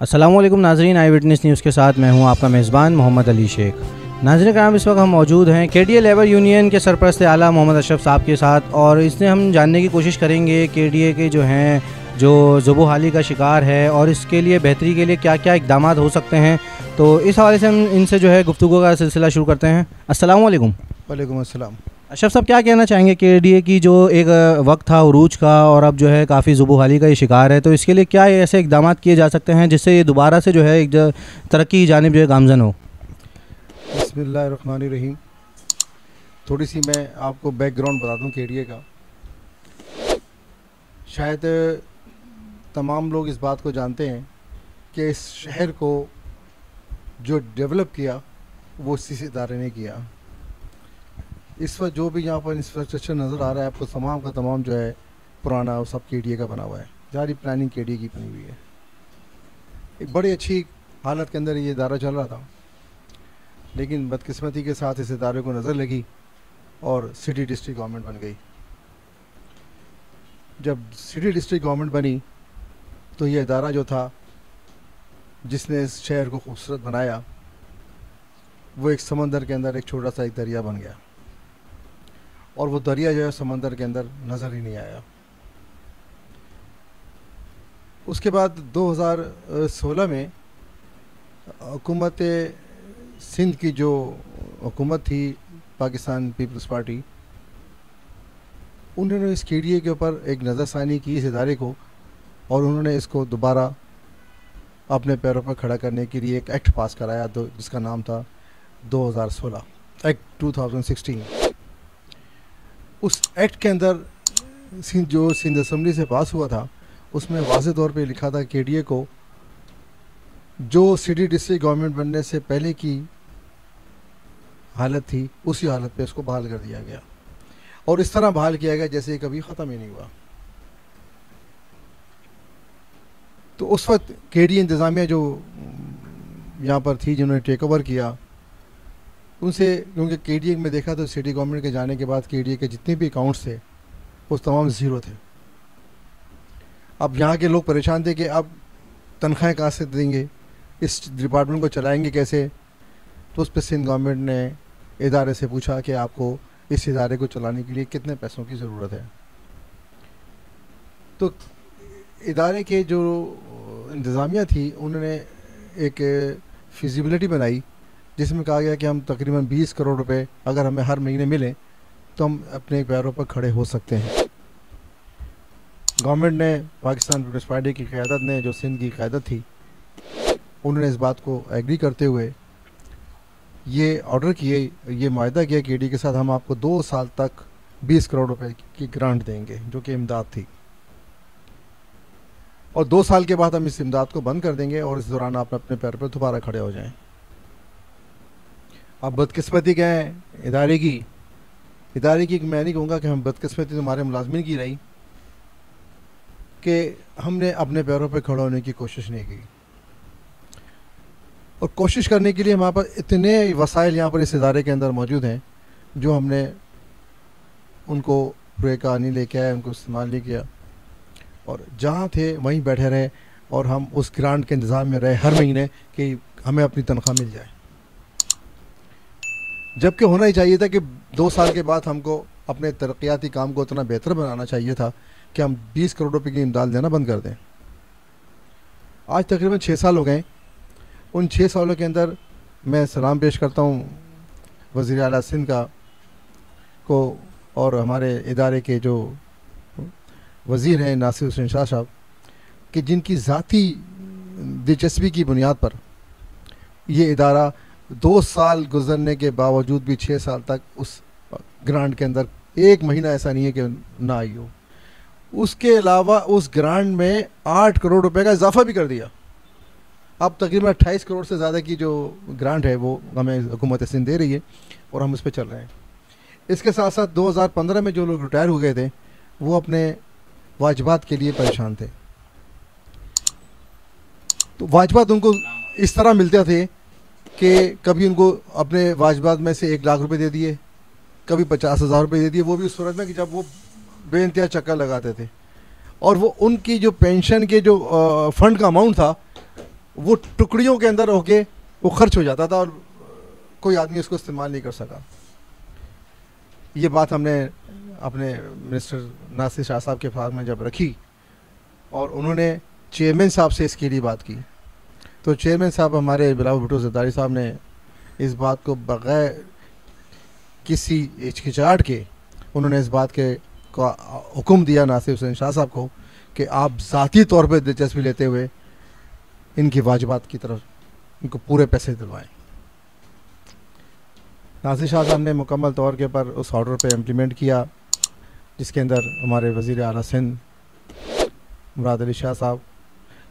अस्सलामुअलैकुम नाजरीन, आई witness news के साथ मैं हूं आपका मेज़बान मोहम्मद अली शेख। नाजरीन कराम, इस वक्त हम मौजूद हैं केडीए लेबर यूनियन के सरपरस्त आला मोहम्मद अशरफ साहब के साथ, और इससे हम जानने की कोशिश करेंगे केडीए के जो हैं जो ज़ुबोहाली का शिकार है और इसके लिए बेहतरी के लिए क्या क्या इक़दाम हो सकते हैं। तो इस हवाले से हम इनसे जो है गुफ्तगू का सिलसिला शुरू करते हैं। अस्सलामुअलैकुम। वालेकुम अस्सलाम। अशरफ साहब, क्या कहना चाहेंगे केडीए की जो एक वक्त था उरूज का और अब जो है काफ़ी ज़ुबोहाली का ये शिकार है, तो इसके लिए क्या ऐसे इक़दाम किए जा सकते हैं जिससे ये दोबारा से जो है एक तरक्की की जानिब जो है गामज़न हो? बिस्मिल्लाहिर्रहमानिर्रहीम। थोड़ी सी मैं आपको बैकग्राउंड बता दूं केडीए का। शायद तमाम लोग इस बात को जानते हैं कि इस शहर को जो डेवलप किया वो इसी इदारे ने किया। इस वक्त जो भी यहाँ पर इंफ्रास्ट्रक्चर नज़र आ रहा है आपको, तमाम का तमाम जो है पुराना वो सब केडीए का बना हुआ है। सारी प्लानिंग केडीए की बनी हुई है। एक बड़ी अच्छी हालत के अंदर ये इदारा चल रहा था, लेकिन बदकिस्मती के साथ इस इदारे को नज़र लगी और सिटी डिस्ट्रिक्ट गवर्नमेंट बन गई। जब सिटी डिस्ट्रिक्ट गवर्नमेंट बनी तो ये इदारा जो था जिसने इस शहर को खूबसूरत बनाया, वो एक समंदर के अंदर एक छोटा सा एक दरिया बन गया, और वो दरिया जो है समंदर के अंदर नज़र ही नहीं आया। उसके बाद 2016 में हुकूमत सिंध की जो हुकूमत थी, पाकिस्तान पीपल्स पार्टी, उन्होंने इस केडीए के ऊपर एक नज़रसानी की इस इदारे को, और उन्होंने इसको दोबारा अपने पैरों पर खड़ा करने के लिए एक एक्ट पास कराया जिसका नाम था 2016 एक्ट 2016। उस एक्ट के अंदर जो सिंध असम्बली से पास हुआ था, उसमें वाज़ेह तौर पे लिखा था केडीए को जो सिटी डिस्ट्रिक्ट गवर्नमेंट बनने से पहले की हालत थी उसी हालत पे इसको बहाल कर दिया गया, और इस तरह बहाल किया गया जैसे कभी ख़त्म ही नहीं हुआ। तो उस वक्त केडीए इंतज़ामिया जो यहाँ पर थी, जिन्होंने टेक ओवर किया, उनसे, क्योंकि केडीए में देखा तो सिटी गवर्नमेंट के जाने के बाद केडीए के जितने भी अकाउंट्स थे वो तमाम ज़ीरो थे। अब यहाँ के लोग परेशान थे कि अब तनख्वाहें कहाँ से देंगे, इस डिपार्टमेंट को चलाएंगे कैसे। तो उस पर सिंध गवर्नमेंट ने इदारे से पूछा कि आपको इस इदारे को चलाने के लिए कितने पैसों की ज़रूरत है। तो इदारे के जो इंतज़ामिया थी उन्होंने एक फिजिबिलिटी बनाई जिसमें कहा गया कि हम तकरीबन 20 करोड़ रुपए अगर हमें हर महीने मिलें तो हम अपने पैरों पर खड़े हो सकते हैं। गवर्नमेंट ने, पाकिस्तान पीपल्स पार्टी की क़यादत ने, जो सिंध की क़यादत थी, उन्होंने इस बात को एग्री करते हुए ये ऑर्डर किए, ये मुआहदा किया केडीए के साथ, हम आपको 2 साल तक 20 करोड़ रुपए की ग्रांट देंगे जो कि इमदाद थी, और 2 साल के बाद हम इस इमदाद को बंद कर देंगे और इस दौरान आप अपने पैर पर दोबारा खड़े हो जाएं। अब बदकिस्मती क्या है इदारे की मैं नहीं कहूँगा कि हम बदकिस्मती तुम्हारे मुलाजमिन की रही कि हमने अपने पैरों पर खड़े होने की कोशिश नहीं की, और कोशिश करने के लिए हमारे पास इतने वसाइल यहाँ पर इस इदारे के अंदर मौजूद हैं जो हमने उनको पूरे का नहीं लेके आए, उनको इस्तेमाल नहीं किया, और जहाँ थे वहीं बैठे रहे, और हम उस ग्रांट के इंतज़ाम में रहे हर महीने कि हमें अपनी तनख्वाह मिल जाए, जबकि होना ही चाहिए था कि 2 साल के बाद हमको अपने तरक्याती काम को इतना बेहतर बनाना चाहिए था कि हम 20 करोड़ रुपए की इमदाद देना बंद कर दें। आज तकरीबन 6 साल हो गए। उन 6 सालों के अंदर मैं सलाम पेश करता हूँ वज़ीर आला सिंध का को और हमारे इदारे के जो वज़ीर हैं नासिर हुसैन शाह साहब, कि जिनकी ज़ाती दिलचस्पी की बुनियाद पर ये इदारा 2 साल गुजरने के बावजूद भी 6 साल तक उस ग्रांट के अंदर एक महीना ऐसा नहीं है कि ना आई हो। उसके अलावा उस ग्रांट में 8 करोड़ रुपए का इजाफा भी कर दिया। अब तकरीबन 28 करोड़ से ज़्यादा की जो ग्रांट है वो हमें हुकूमत सिंध दे रही है और हम उस पर चल रहे हैं। इसके साथ साथ 2015 में जो लोग रिटायर हो गए थे वो अपने वाजिबात के लिए परेशान थे। तो वाजबात उनको इस तरह मिलते थे कि कभी उनको अपने वाजबात में से 1 लाख रुपए दे दिए, कभी 50,000 रुपये दे दिए, वो भी उस सूरत में कि जब वो बेइंतहा चक्कर लगाते थे। और वो उनकी जो पेंशन के जो फंड का अमाउंट था वो टुकड़ियों के अंदर होके वो खर्च हो जाता था और कोई आदमी उसको इस्तेमाल नहीं कर सका। ये बात हमने अपने मिनिस्टर नासिर शाह साहब के पास में जब रखी और उन्होंने चेयरमैन साहब से इसके लिए बात की, तो चेयरमैन साहब हमारे बिलावल भुट्टो ज़रदारी साहब ने इस बात को बग़ैर किसी हिचकिचाहट के उन्होंने इस बात के का हुक्म दिया नासिर हुसैन शाह साहब को कि आप ज़ाती तौर पर दिलचस्पी लेते हुए इनकी वाजिबात की तरफ इनको पूरे पैसे दिलवाएं। नासिर शाह साहब ने मुकम्मल तौर के पर उस ऑर्डर पे इम्प्लीमेंट किया, जिसके अंदर हमारे वज़ीर आला सिंध मुराद अली शाह साहब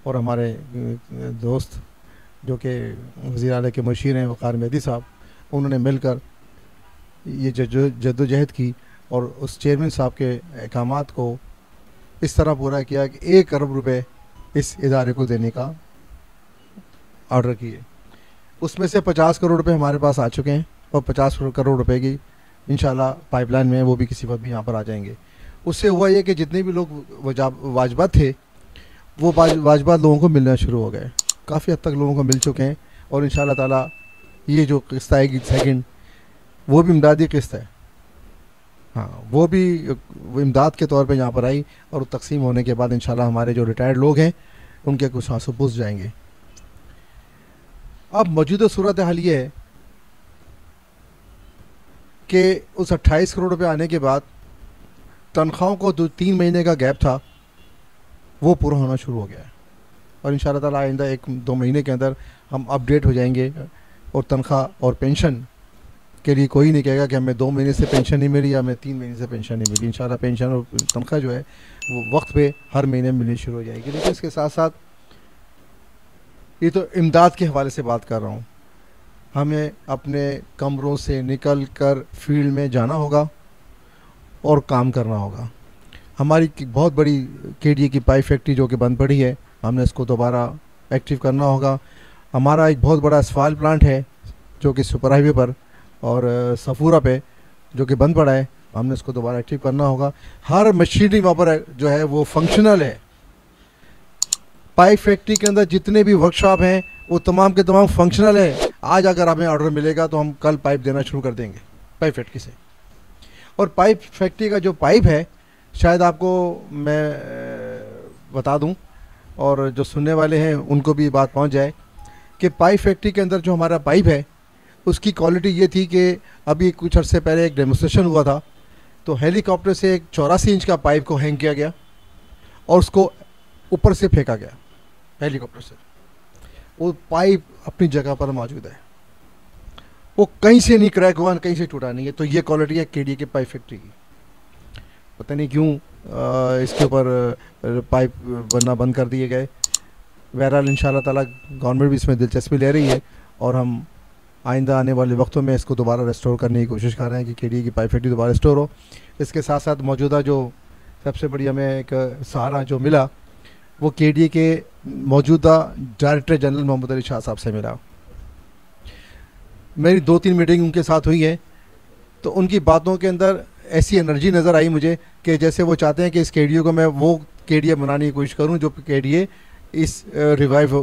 और हमारे दोस्त जो कि वज़ीर आला के मुशीर हैं वक़ार मेहदी साहब, उन्होंने मिलकर ये जद्दोजहद की और उस चेयरमैन साहब के अहकामात को इस तरह पूरा किया कि 1 अरब रुपए इस इदारे को देने का ऑर्डर किए। उसमें से 50 करोड़ रुपए हमारे पास आ चुके हैं और 50 करोड़ रुपए की इंशाल्लाह पाइपलाइन में, वो भी किसी वक्त भी यहाँ पर आ जाएंगे। उससे हुआ ये कि जितने भी लोग वाजबात थे वो वाजबात लोगों को मिलना शुरू हो गए, काफ़ी हद तक लोगों को मिल चुके हैं और इंशाल्लाह ताला ये जो किस्त आएगी सेकंड, वो भी इमदादी किस्त है। हाँ, वो भी इमदाद के तौर पे यहाँ पर आई और तकसीम होने के बाद इंशाल्लाह हमारे जो रिटायर्ड लोग हैं उनके कुछ आंसू पुस जाएंगे। अब मौजूदा सूरत हाल ये है कि उस 28 करोड़ रुपए आने के बाद तनख्वाहों को 2-3 महीने का गैप था वो पूरा होना शुरू हो गया है और इंशाल्लाह ताला आइंदा 1-2 महीने के अंदर हम अपडेट हो जाएंगे और तनख्वाह और पेंशन के लिए कोई नहीं कहेगा कि हमें 2 महीने से पेंशन नहीं मिली या हमें 3 महीने से पेंशन नहीं मिली। इंशाल्लाह पेंशन और तनख्वाह जो है वो वक्त पे हर महीने मिलनी शुरू हो जाएगी। लेकिन इसके साथ साथ ये तो इमदाद के हवाले से बात कर रहा हूँ, हमें अपने कमरों से निकल कर फील्ड में जाना होगा और काम करना होगा। हमारी बहुत बड़ी KDA की पाइप फैक्ट्री जो कि बंद पड़ी है, हमने इसको दोबारा एक्टिव करना होगा। हमारा एक बहुत बड़ा असफाल्ट प्लांट है जो कि सुपर हाईवे पर और सफूरा पे जो कि बंद पड़ा है, हमने इसको दोबारा एक्टिव करना होगा। हर मशीनरी वहाँ पर जो है वो फंक्शनल है। पाइप फैक्ट्री के अंदर जितने भी वर्कशॉप हैं वो तमाम के तमाम फंक्शनल है। आज अगर हमें ऑर्डर मिलेगा तो हम कल पाइप देना शुरू कर देंगे पाइप फैक्ट्री से। और पाइप फैक्ट्री का जो पाइप है, शायद आपको मैं बता दूं और जो सुनने वाले हैं उनको भी बात पहुंच जाए कि पाइप फैक्ट्री के अंदर जो हमारा पाइप है उसकी क्वालिटी ये थी कि अभी कुछ अर्से पहले एक डेमोस्ट्रेशन हुआ था, तो हेलीकॉप्टर से एक 84 इंच का पाइप को हैंग किया गया और उसको ऊपर से फेंका गया हेलीकॉप्टर से। वो पाइप अपनी जगह पर मौजूद है, वो कहीं से नहीं क्रैक हुआ, कहीं से टूटा नहीं है। तो ये क्वालिटी है KDA के पाइप फैक्ट्री की। पता नहीं क्यों इसके ऊपर पाइप बनना बंद कर दिए गए। बहरहाल इंशाल्लाह ताला गवर्नमेंट भी इसमें दिलचस्पी ले रही है और हम आइंदा आने वाले वक्तों में इसको दोबारा रेस्टोर करने की कोशिश कर रहे हैं कि KDA की पाइप फैक्ट्री दोबारा रेस्टोर हो। इसके साथ साथ मौजूदा जो सबसे बड़ी हमें एक सहारा जो मिला वो KDA के मौजूदा डायरेक्टर जनरल मोहम्मद अली शाह साहब से मिला। मेरी 2-3 मीटिंग उनके साथ हुई है, तो उनकी बातों के अंदर ऐसी एनर्जी नज़र आई मुझे कि जैसे वो चाहते हैं कि इस KDA को मैं वो KDA बनाने की कोशिश करूं जो KDA इस रिवाइव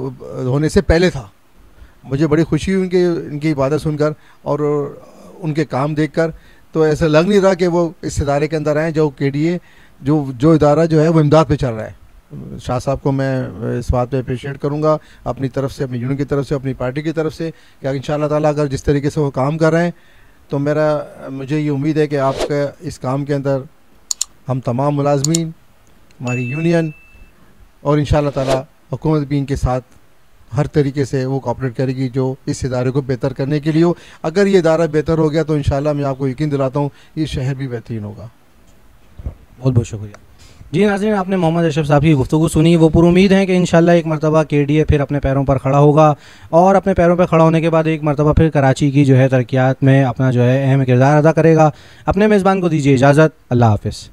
होने से पहले था। मुझे बड़ी खुशी हुई इनकी इबादत सुनकर और उनके काम देखकर। तो ऐसा लग नहीं रहा कि वो इस इदारे के अंदर आए जो KDA जो इदारा जो है वो इमदाद पे चल रहा है। शाह साहब को मैं इस बात पे अप्रिशिएट करूंगा अपनी तरफ से, अपनी यूनियन की तरफ से, अपनी पार्टी की तरफ से कि इंशाल्लाह ताला अगर जिस तरीके से वो काम कर रहे हैं तो मुझे ये उम्मीद है कि आपका इस काम के अंदर हम तमाम मुलाजमीन, हमारी यूनियन और इंशाल्लाह ताला हुकूमत भी इनके साथ हर तरीके से वो कोऑपरेट करेगी जो इस इदारे को बेहतर करने के लिए हो। अगर ये इदारा बेहतर हो गया तो इंशाल्लाह मैं आपको यकीन दिलाता हूँ ये शहर भी बेहतरीन होगा। बहुत बहुत शुक्रिया जी। नाज़रीन, आपने मोहम्मद अशरफ साहब की गुफ्तगू सुनी। वो पूरी उम्मीद है कि इंशाल्लाह एक मरतबा KDA फिर अपने पैरों पर खड़ा होगा और अपने पैरों पर खड़ा होने के बाद एक मरतबा फिर कराची की जो है तरक्यात में अपना जो है अहम किरदार अदा करेगा। अपने मेज़बान को दीजिए इजाज़त। अल्लाह हाफ़िज़।